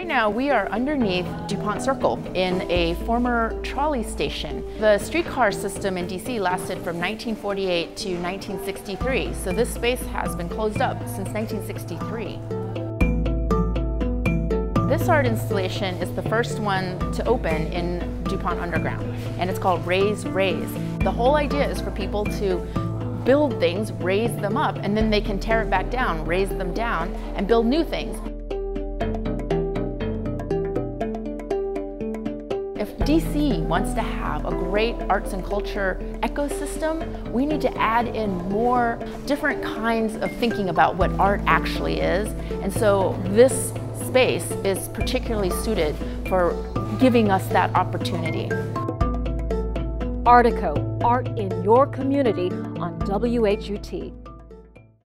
Right now we are underneath DuPont Circle in a former trolley station. The streetcar system in DC lasted from 1948 to 1963, so this space has been closed up since 1963. This art installation is the first one to open in DuPont Underground, and it's called Raise Raise. The whole idea is for people to build things, raise them up, and then they can tear it back down, raise them down, and build new things. If DC wants to have a great arts and culture ecosystem, we need to add in more different kinds of thinking about what art actually is. And so this space is particularly suited for giving us that opportunity. Artico, art in your community on WHUT.